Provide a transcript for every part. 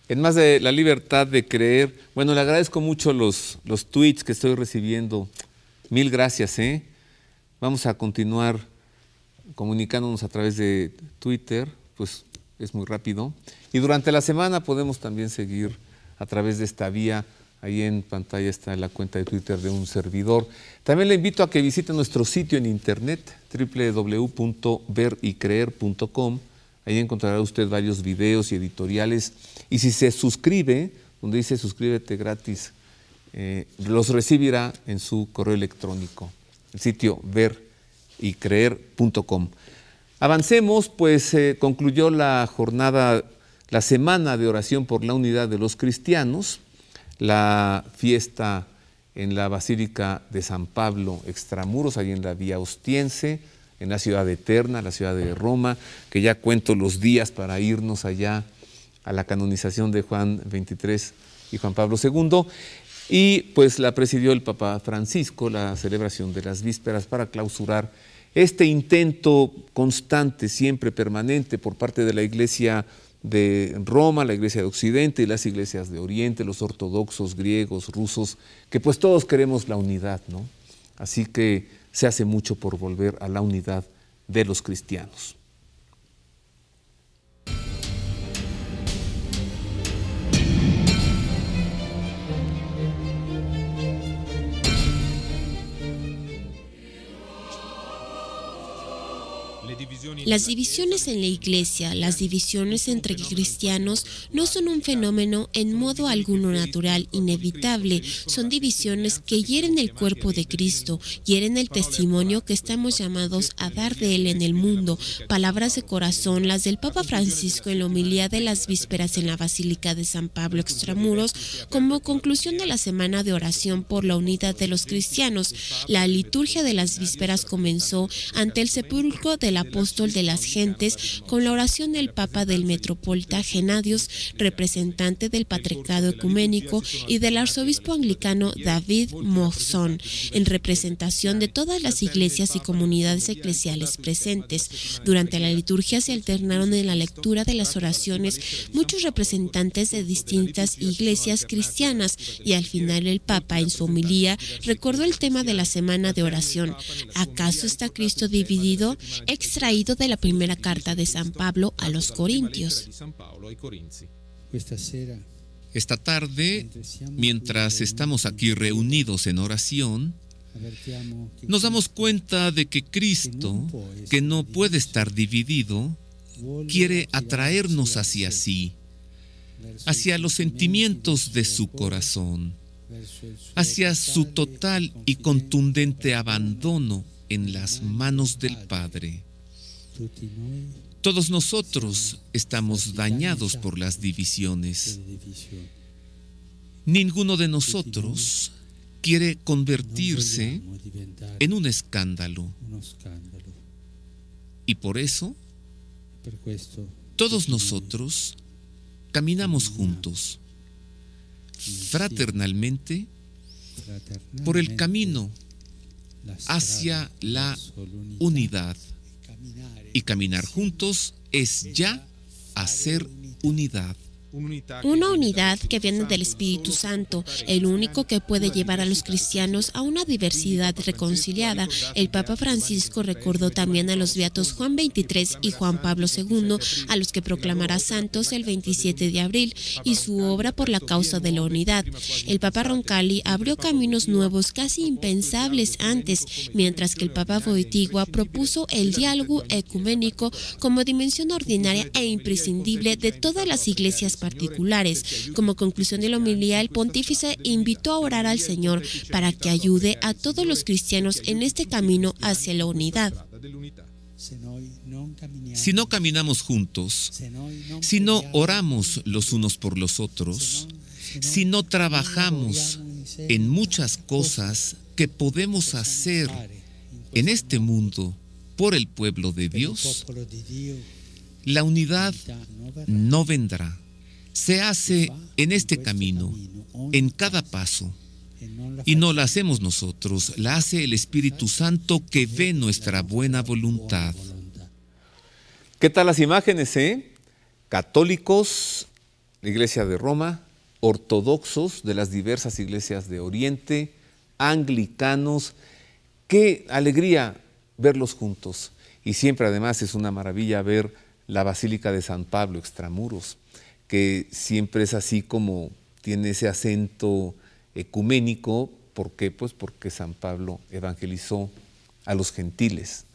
En más de la libertad de creer, bueno, le agradezco mucho los tweets que estoy recibiendo. Mil gracias, ¿eh? Vamos a continuar comunicándonos a través de Twitter, pues es muy rápido. Y durante la semana podemos también seguir a través de esta vía. Ahí en pantalla está la cuenta de Twitter de un servidor. También le invito a que visite nuestro sitio en internet, www.verycreer.com. Ahí encontrará usted varios videos y editoriales. Y si se suscribe, donde dice suscríbete gratis, los recibirá en su correo electrónico, el sitio verycreer.com. Avancemos, pues concluyó la jornada, la semana de oración por la unidad de los cristianos, la fiesta en la Basílica de San Pablo Extramuros, ahí en la Vía Ostiense, en la ciudad eterna, la ciudad de Roma, que ya cuento los días para irnos allá a la canonización de Juan XXIII y Juan Pablo II. Y pues la presidió el Papa Francisco, la celebración de las vísperas para clausurar este intento constante, siempre permanente por parte de la Iglesia de Roma, la Iglesia de Occidente y las iglesias de Oriente, los ortodoxos, griegos, rusos, que pues todos queremos la unidad, ¿no? Así que se hace mucho por volver a la unidad de los cristianos. Las divisiones en la Iglesia, las divisiones entre cristianos, no son un fenómeno en modo alguno natural, inevitable. Son divisiones que hieren el cuerpo de Cristo, hieren el testimonio que estamos llamados a dar de Él en el mundo. Palabras de corazón, las del Papa Francisco en la homilía de las vísperas en la Basílica de San Pablo Extramuros, como conclusión de la semana de oración por la unidad de los cristianos. La liturgia de las vísperas comenzó ante el sepulcro del apóstol de las gentes con la oración del Papa del Metropolita Gennadios, representante del Patriarcado Ecuménico, y del arzobispo anglicano David Moxon, en representación de todas las iglesias y comunidades eclesiales presentes. Durante la liturgia se alternaron en la lectura de las oraciones muchos representantes de distintas iglesias cristianas y al final el Papa en su homilía recordó el tema de la semana de oración. ¿Acaso está Cristo dividido? Extraído de la primera carta de San Pablo a los Corintios. Esta tarde, mientras estamos aquí reunidos en oración, nos damos cuenta de que Cristo, que no puede estar dividido, quiere atraernos hacia sí, hacia los sentimientos de su corazón, hacia su total y contundente abandono en las manos del Padre. Todos nosotros estamos dañados por las divisiones. Ninguno de nosotros quiere convertirse en un escándalo. Y por eso, todos nosotros caminamos juntos, fraternalmente, por el camino hacia la unidad. Y caminar juntos es ya hacer unidad. Una unidad que viene del Espíritu Santo, el único que puede llevar a los cristianos a una diversidad reconciliada. El Papa Francisco recordó también a los beatos Juan XXIII y Juan Pablo II, a los que proclamará santos el 27 de abril, y su obra por la causa de la unidad. El Papa Roncalli abrió caminos nuevos casi impensables antes, mientras que el Papa Wojtyła propuso el diálogo ecuménico como dimensión ordinaria e imprescindible de todas las iglesias particulares. Como conclusión de la homilía, el pontífice invitó a orar al Señor para que ayude a todos los cristianos en este camino hacia la unidad. Si no caminamos juntos, si no oramos los unos por los otros, si no trabajamos en muchas cosas que podemos hacer en este mundo por el pueblo de Dios, la unidad no vendrá. Se hace en este camino, en cada paso, y no la hacemos nosotros, la hace el Espíritu Santo que ve nuestra buena voluntad. ¿Qué tal las imágenes, Católicos la Iglesia de Roma, ortodoxos de las diversas iglesias de Oriente, anglicanos. Qué alegría verlos juntos. Y siempre además es una maravilla ver la Basílica de San Pablo extramuros, que siempre es así como tiene ese acento ecuménico. ¿Por qué? Pues porque San Pablo evangelizó a los gentiles.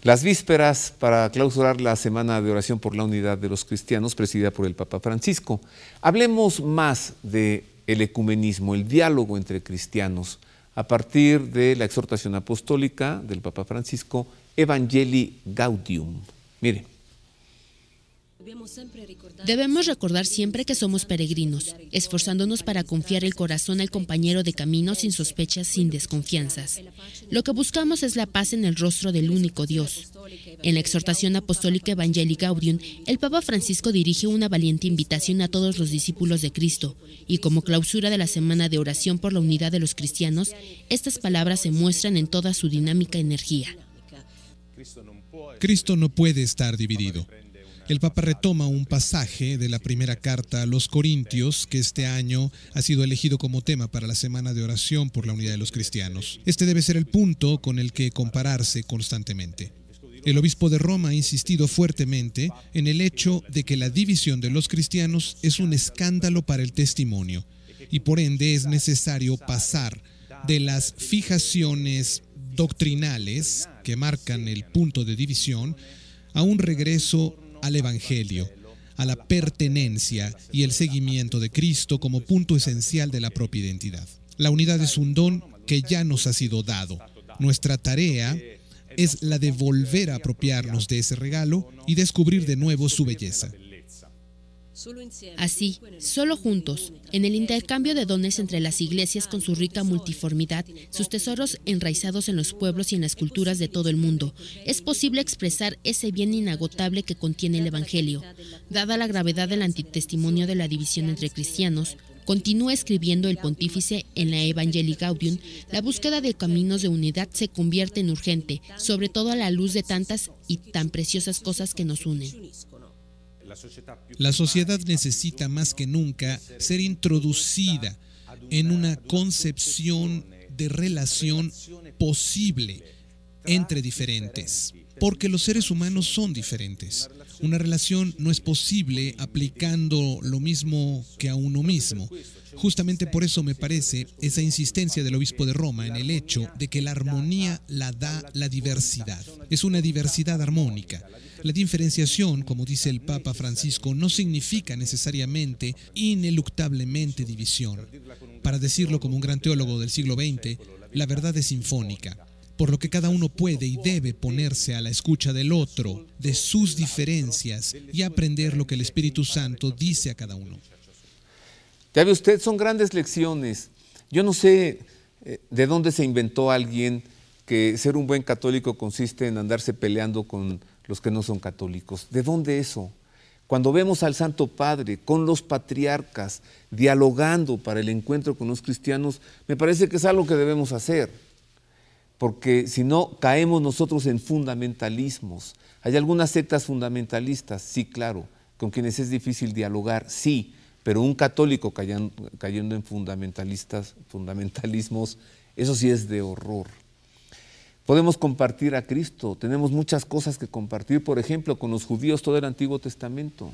Las vísperas para clausurar la Semana de Oración por la Unidad de los Cristianos, presidida por el Papa Francisco. Hablemos más del ecumenismo, el diálogo entre cristianos, a partir de la exhortación apostólica del Papa Francisco, Evangelii Gaudium. Mire. Debemos recordar siempre que somos peregrinos, esforzándonos para confiar el corazón al compañero de camino sin sospechas, sin desconfianzas. Lo que buscamos es la paz en el rostro del único Dios. En la exhortación apostólica Evangelii Gaudium, el Papa Francisco dirige una valiente invitación a todos los discípulos de Cristo, y como clausura de la Semana de Oración por la Unidad de los Cristianos, estas palabras se muestran en toda su dinámica energía. Cristo no puede estar dividido. El Papa retoma un pasaje de la primera carta a los Corintios, que este año ha sido elegido como tema para la Semana de Oración por la Unidad de los Cristianos. Este debe ser el punto con el que compararse constantemente. El obispo de Roma ha insistido fuertemente en el hecho de que la división de los cristianos es un escándalo para el testimonio, y por ende es necesario pasar de las fijaciones doctrinales que marcan el punto de división a un regreso al Evangelio, a la pertenencia y el seguimiento de Cristo como punto esencial de la propia identidad. La unidad es un don que ya nos ha sido dado. Nuestra tarea es la de volver a apropiarnos de ese regalo y descubrir de nuevo su belleza. Así, solo juntos, en el intercambio de dones entre las iglesias con su rica multiformidad, sus tesoros enraizados en los pueblos y en las culturas de todo el mundo, es posible expresar ese bien inagotable que contiene el Evangelio. Dada la gravedad del antitestimonio de la división entre cristianos, continúa escribiendo el pontífice en la Evangelii Gaudium, la búsqueda de caminos de unidad se convierte en urgente, sobre todo a la luz de tantas y tan preciosas cosas que nos unen. La sociedad necesita más que nunca ser introducida en una concepción de relación posible entre diferentes, porque los seres humanos son diferentes. Una relación no es posible aplicando lo mismo que a uno mismo. Justamente por eso me parece esa insistencia del obispo de Roma en el hecho de que la armonía la da la diversidad. Es una diversidad armónica. La diferenciación, como dice el Papa Francisco, no significa necesariamente, ineluctablemente división. Para decirlo como un gran teólogo del siglo XX, la verdad es sinfónica, por lo que cada uno puede y debe ponerse a la escucha del otro, de sus diferencias, y aprender lo que el Espíritu Santo dice a cada uno. Ya ve usted, son grandes lecciones. Yo no sé de dónde se inventó alguien que ser un buen católico consiste en andarse peleando con los que no son católicos. ¿De dónde eso? Cuando vemos al Santo Padre con los patriarcas dialogando para el encuentro con los cristianos, me parece que es algo que debemos hacer, porque si no caemos nosotros en fundamentalismos. Hay algunas sectas fundamentalistas, sí, claro, con quienes es difícil dialogar, sí, pero un católico cayendo en fundamentalismos, eso sí es de horror. Podemos compartir a Cristo, tenemos muchas cosas que compartir, por ejemplo, con los judíos todo el Antiguo Testamento.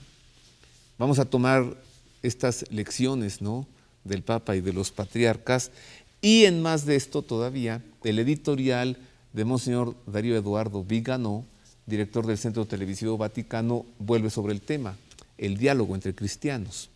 Vamos a tomar estas lecciones, ¿no?, del Papa y de los patriarcas, y en más de esto todavía, el editorial de Monseñor Darío Eduardo Viganó, director del Centro Televisivo Vaticano, vuelve sobre el tema, el diálogo entre cristianos.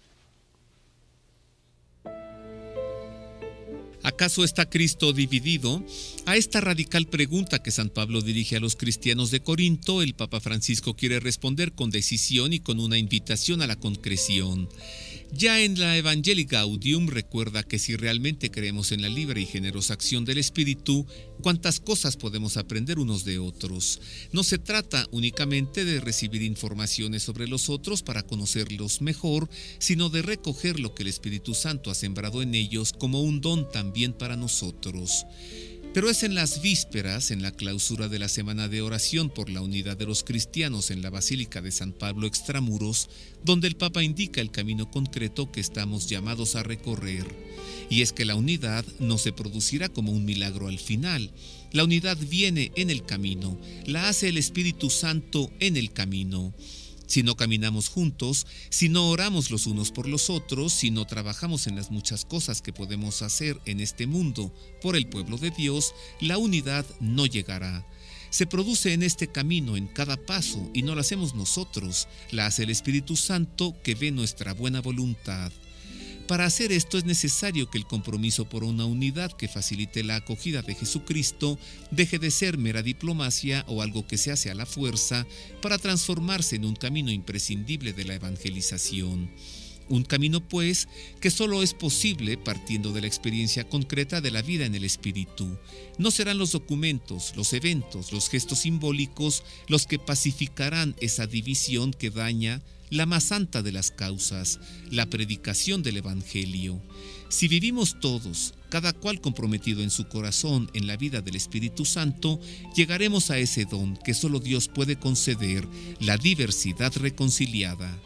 ¿Acaso está Cristo dividido? A esta radical pregunta que San Pablo dirige a los cristianos de Corinto, el Papa Francisco quiere responder con decisión y con una invitación a la concreción. Ya en la Evangelii Gaudium recuerda que si realmente creemos en la libre y generosa acción del Espíritu, cuántas cosas podemos aprender unos de otros. No se trata únicamente de recibir informaciones sobre los otros para conocerlos mejor, sino de recoger lo que el Espíritu Santo ha sembrado en ellos como un don también para nosotros. Pero es en las vísperas, en la clausura de la semana de oración por la unidad de los cristianos en la Basílica de San Pablo Extramuros, donde el Papa indica el camino concreto que estamos llamados a recorrer. Y es que la unidad no se producirá como un milagro al final. La unidad viene en el camino, la hace el Espíritu Santo en el camino. Si no caminamos juntos, si no oramos los unos por los otros, si no trabajamos en las muchas cosas que podemos hacer en este mundo por el pueblo de Dios, la unidad no llegará. Se produce en este camino, en cada paso, y no la hacemos nosotros, la hace el Espíritu Santo que ve nuestra buena voluntad. Para hacer esto es necesario que el compromiso por una unidad que facilite la acogida de Jesucristo deje de ser mera diplomacia o algo que se hace a la fuerza para transformarse en un camino imprescindible de la evangelización. Un camino, pues, que solo es posible partiendo de la experiencia concreta de la vida en el Espíritu. No serán los documentos, los eventos, los gestos simbólicos los que pacificarán esa división que daña la más santa de las causas, la predicación del Evangelio. Si vivimos todos, cada cual comprometido en su corazón en la vida del Espíritu Santo, llegaremos a ese don que solo Dios puede conceder, la diversidad reconciliada.